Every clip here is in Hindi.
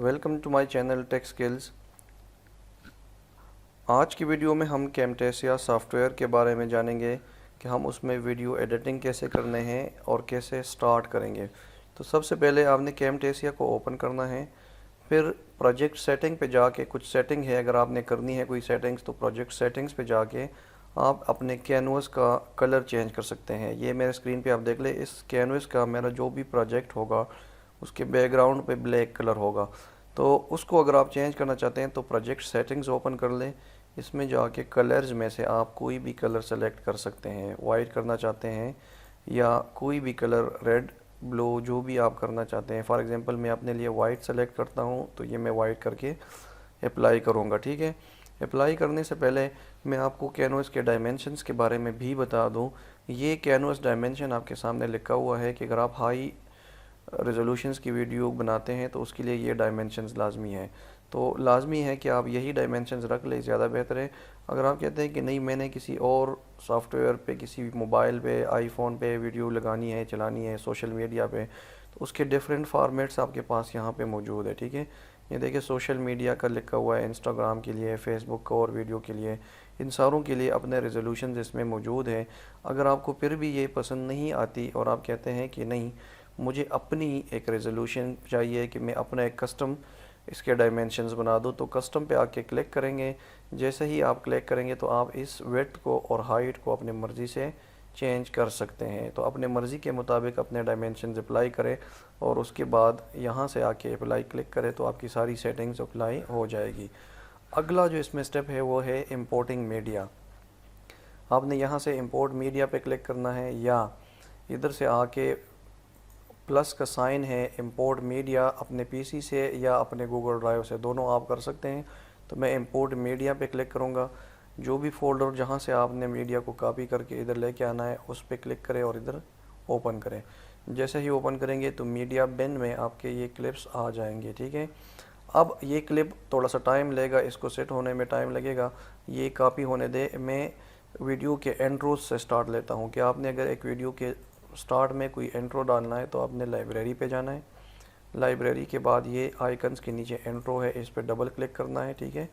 Welcome to my channel Tech Skills. आज की वीडियो में हम कैमटेसिया सॉफ्टवेयर के बारे में जानेंगे कि हम उसमें वीडियो एडिटिंग कैसे करने हैं और कैसे स्टार्ट करेंगे। तो सबसे पहले आपने कैमटेसिया को ओपन करना है, फिर प्रोजेक्ट सेटिंग पे जाके कुछ सेटिंग है, अगर आपने करनी है कोई सेटिंग्स तो प्रोजेक्ट सेटिंग्स पे जाके आप अपने कैनवस का कलर चेंज कर सकते हैं। ये मेरे स्क्रीन पे आप देख ले, इस कैनवस का मेरा जो भी प्रोजेक्ट होगा उसके बैकग्राउंड पे ब्लैक कलर होगा। तो उसको अगर आप चेंज करना चाहते हैं तो प्रोजेक्ट सेटिंग्स ओपन कर लें, इसमें जाके कलर्स में से आप कोई भी कलर सेलेक्ट कर सकते हैं। वाइट करना चाहते हैं या कोई भी कलर, रेड, ब्लू, जो भी आप करना चाहते हैं। फॉर एग्जांपल मैं अपने लिए वाइट सेलेक्ट करता हूं, तो ये मैं वाइट करके अप्लाई करूंगा। ठीक है, अप्लाई करने से पहले मैं आपको कैनवस के डायमेंशंस के बारे में भी बता दूं। ये कैनवस डायमेंशन आपके सामने लिखा हुआ है कि अगर आप हाई रेजोल्यूशंस की वीडियो बनाते हैं तो उसके लिए ये डायमेंशंस लाजमी है। तो लाजमी है कि आप यही डायमेंशंस रख लें, ज़्यादा बेहतर है। अगर आप कहते हैं कि नहीं, मैंने किसी और सॉफ्टवेयर पे, किसी मोबाइल पे, आईफोन पे वीडियो लगानी है, चलानी है, सोशल मीडिया पे, तो उसके डिफरेंट फॉर्मेट्स आपके पास यहाँ पे मौजूद है। ठीक है, ये देखिए सोशल मीडिया का लिखा हुआ है, इंस्टाग्राम के लिए, फेसबुक का और वीडियो के लिए, इन सारों के लिए अपने रेजोल्यूशन इसमें मौजूद है। अगर आपको फिर भी ये पसंद नहीं आती और आप कहते हैं कि नहीं, मुझे अपनी एक रेजोल्यूशन चाहिए कि मैं अपना एक कस्टम इसके डायमेंशंस बना दूं, तो कस्टम पे आके क्लिक करेंगे। जैसे ही आप क्लिक करेंगे तो आप इस विड्थ को और हाइट को अपनी मर्ज़ी से चेंज कर सकते हैं। तो अपने मर्ज़ी के मुताबिक अपने डायमेंशंस अप्लाई करें और उसके बाद यहाँ से आके अप्लाई क्लिक करें तो आपकी सारी सेटिंग्स अप्लाई हो जाएगी। अगला जो इसमें स्टेप है वो है इंपोर्टिंग मीडिया। आपने यहाँ से इंपोर्ट मीडिया पे क्लिक करना है या इधर से आके प्लस का साइन है, इंपोर्ट मीडिया अपने पीसी से या अपने गूगल ड्राइव से, दोनों आप कर सकते हैं। तो मैं इंपोर्ट मीडिया पे क्लिक करूँगा। जो भी फोल्डर जहाँ से आपने मीडिया को कॉपी करके इधर लेके आना है उस पर क्लिक करें और इधर ओपन करें। जैसे ही ओपन करेंगे तो मीडिया बिन में आपके ये क्लिप्स आ जाएंगे। ठीक है, अब ये क्लिप थोड़ा सा टाइम लेगा, इसको सेट होने में टाइम लगेगा, ये कॉपी होने दे। मैं वीडियो के इंट्रोज से स्टार्ट लेता हूँ कि आपने अगर एक वीडियो के स्टार्ट में कोई इंट्रो डालना है तो आपने लाइब्रेरी पे जाना है। लाइब्रेरी के बाद ये आइकन्स के नीचे इंट्रो है, इस पर डबल क्लिक करना है। ठीक है,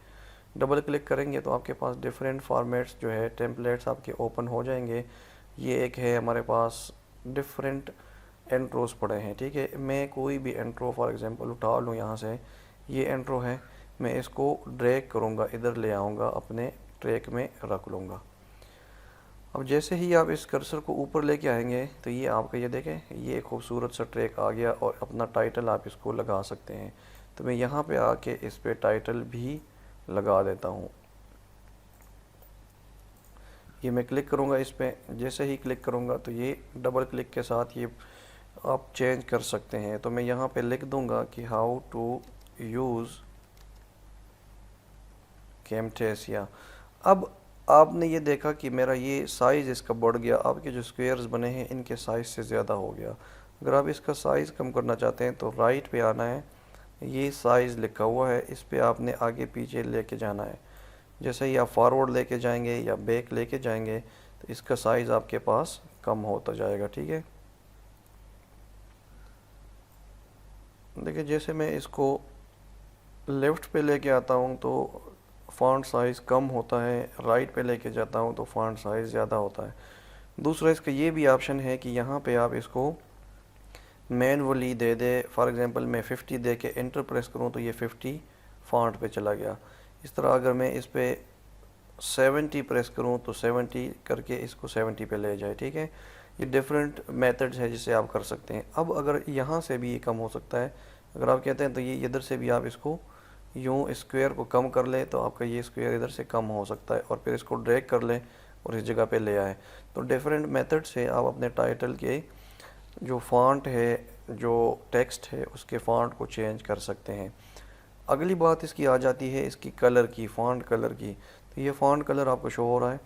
डबल क्लिक करेंगे तो आपके पास डिफरेंट फॉर्मेट्स जो है, टेम्पलेट्स आपके ओपन हो जाएंगे। ये एक है हमारे पास, डिफरेंट इंट्रोज पड़े हैं। ठीक है, मैं कोई भी इंट्रो फॉर एग्जांपल उठा लूँ यहाँ से, ये इंट्रो है, मैं इसको ड्रैग करूँगा, इधर ले आऊँगा, अपने ट्रैक में रख लूँगा। अब जैसे ही आप इस कर्सर को ऊपर लेके आएंगे तो ये आपका, ये देखें, ये खूबसूरत सा ट्रैक आ गया और अपना टाइटल आप इसको लगा सकते हैं। तो मैं यहाँ पे आके इस पे टाइटल भी लगा देता हूँ। ये मैं क्लिक करूँगा इस पे, जैसे ही क्लिक करूँगा तो ये डबल क्लिक के साथ ये आप चेंज कर सकते हैं। तो मैं यहाँ पे लिख दूँगा कि हाउ टू यूज़ कैमटेसिया। अब आपने ये देखा कि मेरा ये साइज़ इसका बढ़ गया, आपके जो स्क्वेयर्स बने हैं इनके साइज़ से ज़्यादा हो गया। अगर आप इसका साइज़ कम करना चाहते हैं तो राइट पे आना है, ये साइज़ लिखा हुआ है, इस पे आपने आगे पीछे लेके जाना है। जैसे ही आप फॉरवर्ड लेके जाएंगे या बैक लेके जाएंगे तो इसका साइज़ आपके पास कम होता जाएगा। ठीक है, देखिए जैसे मैं इसको लेफ़्ट पे लेके आता हूँ तो फ़ॉन्ट साइज़ कम होता है, राइट पे लेके जाता हूँ तो फ़ॉन्ट साइज़ ज़्यादा होता है। दूसरा इसका ये भी ऑप्शन है कि यहाँ पे आप इसको manually they they. For example मैं 50 दे के एंटर प्रेस करूँ तो ये 50 फ़ॉन्ट पे चला गया। इस तरह अगर मैं इस पे 70 प्रेस करूँ तो 70 करके इसको 70 पे ले जाए। ठीक है, ये डिफरेंट मेथड्स है जिससे आप कर सकते हैं। अब अगर यहाँ से भी ये कम हो सकता है, अगर आप कहते हैं तो ये इधर से भी आप इसको यूँ स्क्वायर को कम कर लें तो आपका ये स्क्वायर इधर से कम हो सकता है, और फिर इसको ड्रैग कर लें और इस जगह पे ले आए। तो डिफरेंट मेथड से आप अपने टाइटल के जो फॉन्ट है, जो टेक्स्ट है, उसके फॉन्ट को चेंज कर सकते हैं। अगली बात इसकी आ जाती है इसकी कलर की, फॉन्ट कलर की। तो ये फॉन्ट कलर आपको शो हो रहा है,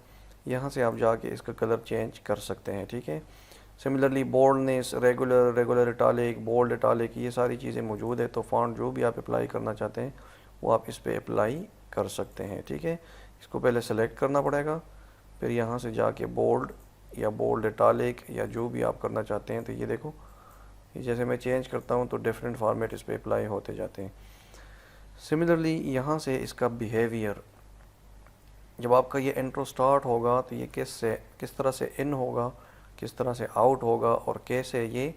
यहाँ से आप जाके इसका कलर चेंज कर सकते हैं। ठीक है, similarly boldness, regular italic, bold italic, ये सारी चीज़ें मौजूद है। तो फॉन्ट जो भी आप अप्लाई करना चाहते हैं वो आप इस पर अप्लाई कर सकते हैं। ठीक है, इसको पहले सेलेक्ट करना पड़ेगा, फिर यहाँ से जाके बोल्ड या बोल्ड इटालिक या जो भी आप करना चाहते हैं। तो ये देखो, जैसे मैं चेंज करता हूँ तो डिफरेंट फॉर्मेट इस पर अप्लाई होते जाते हैं। सिमिलरली यहाँ से इसका बिहेवियर, जब आपका ये इंट्रो स्टार्ट होगा तो ये किस तरह से इन होगा, किस तरह से आउट होगा, और कैसे ये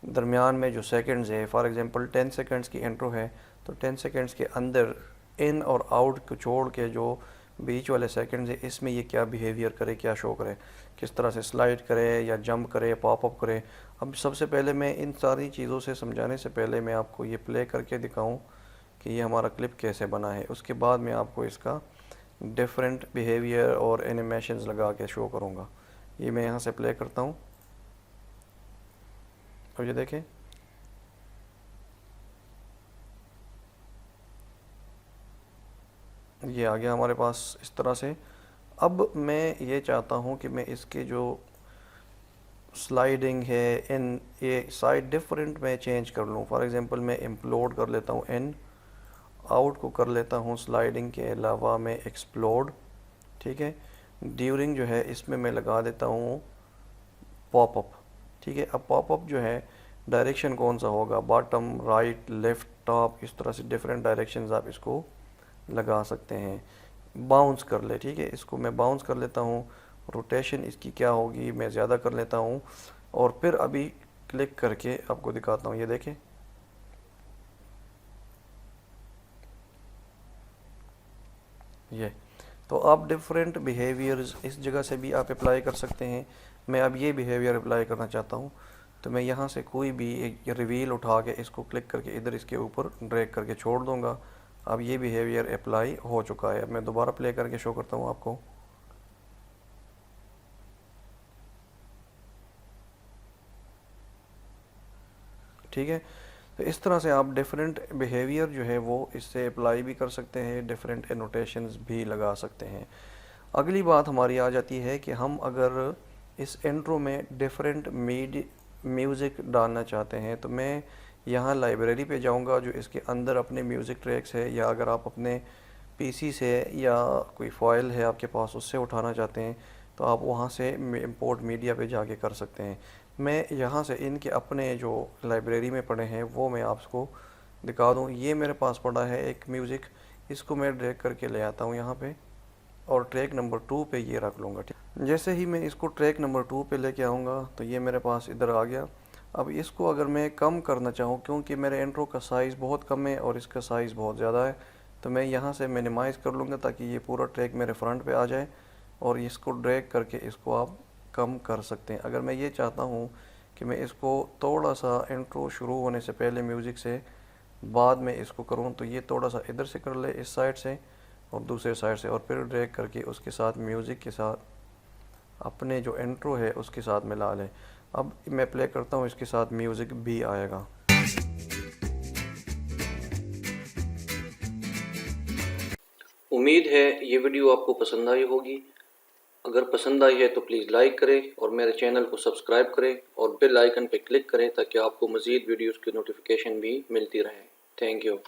दरमियान में जो सेकंड्स है, फॉर एग्जांपल 10 सेकंड्स की इंट्रो है तो 10 सेकंड्स के अंदर इन और आउट को छोड़ के जो बीच वाले सेकंड्स है इसमें ये क्या बिहेवियर करे, क्या शो करे, किस तरह से स्लाइड करे या जंप करे, पॉपअप करे। अब सबसे पहले मैं इन सारी चीज़ों से समझाने से पहले मैं आपको ये प्ले करके दिखाऊं कि ये हमारा क्लिप कैसे बना है, उसके बाद मैं आपको इसका डिफरेंट बिहेवियर और एनिमेशंस लगा के शो करूँगा। ये मैं यहाँ से प्ले करता हूँ और ये देखें, ये आ गया हमारे पास इस तरह से। अब मैं ये चाहता हूँ कि मैं इसके जो स्लाइडिंग है इन ये साइड डिफरेंट में चेंज कर लूँ। फॉर एग्जांपल मैं इम्प्लोड कर लेता हूँ इन, आउट को कर लेता हूँ स्लाइडिंग के अलावा मैं एक्सप्लोड, ठीक है। ड्यूरिंग जो है इसमें मैं लगा देता हूँ पॉपअप, ठीक है। अब पॉपअप जो है डायरेक्शन कौन सा होगा, बॉटम, राइट, लेफ़्ट, टॉप, इस तरह से डिफरेंट डायरेक्शंस आप इसको लगा सकते हैं। बाउंस कर ले, ठीक है, इसको मैं बाउंस कर लेता हूँ। रोटेशन इसकी क्या होगी, मैं ज़्यादा कर लेता हूँ और फिर अभी क्लिक करके आपको दिखाता हूँ। ये देखें, ये तो आप डिफरेंट बिहेवियर्स इस जगह से भी आप अप्लाई कर सकते हैं। मैं अब ये बिहेवियर अप्लाई करना चाहता हूँ तो मैं यहाँ से कोई भी एक रिवील उठा के इसको क्लिक करके इधर इसके ऊपर ड्रैग करके छोड़ दूँगा। अब ये बिहेवियर अप्लाई हो चुका है। अब मैं दोबारा प्ले करके शो करता हूँ आपको। ठीक है, तो इस तरह से आप डिफरेंट बिहेवियर जो है वो इससे अप्लाई भी कर सकते हैं, डिफरेंट एनोटेशंस भी लगा सकते हैं। अगली बात हमारी आ जाती है कि हम अगर इस इंट्रो में डिफरेंट म्यूज़िक डालना चाहते हैं तो मैं यहाँ लाइब्रेरी पे जाऊँगा जो इसके अंदर अपने म्यूज़िक ट्रैक्स है, या अगर आप अपने पीसी से या कोई फाइल है आपके पास उससे उठाना चाहते हैं तो आप वहाँ से इंपोर्ट मीडिया पे जाके कर सकते हैं। मैं यहाँ से इनके अपने जो लाइब्रेरी में पड़े हैं वो मैं आपको दिखा दूँ। ये मेरे पास पड़ा है एक म्यूज़िक, इसको मैं ड्रैग करके ले आता हूँ यहाँ पे और ट्रैक नंबर 2 पे ये रख लूँगा। ठीक, जैसे ही मैं इसको ट्रैक नंबर 2 पे लेके आऊँगा तो ये मेरे पास इधर आ गया। अब इसको अगर मैं कम करना चाहूँ, क्योंकि मेरे इंट्रो का साइज़ बहुत कम है और इसका साइज़ बहुत ज़्यादा है, तो मैं यहाँ से मिनिमाइज़ कर लूँगा ताकि ये पूरा ट्रैक मेरे फ्रंट पे आ जाए और इसको ड्रैग करके इसको आप कम कर सकते हैं। अगर मैं ये चाहता हूँ कि मैं इसको थोड़ा सा इंट्रो शुरू होने से पहले म्यूज़िक से बाद में इसको करूँ तो ये थोड़ा सा इधर से कर ले इस साइड से और दूसरे साइड से, और फिर ड्रैग करके उसके साथ म्यूज़िक के साथ अपने जो इंट्रो है उसके साथ मिला लें। अब मैं प्ले करता हूँ, इसके साथ म्यूज़िक भी आएगा। उम्मीद है ये वीडियो आपको पसंद आई होगी। अगर पसंद आई है तो प्लीज़ लाइक करें और मेरे चैनल को सब्सक्राइब करें और बेल आइकन पर क्लिक करें ताकि आपको मज़ीद वीडियोज़ की नोटिफिकेशन भी मिलती रहे। Thank you.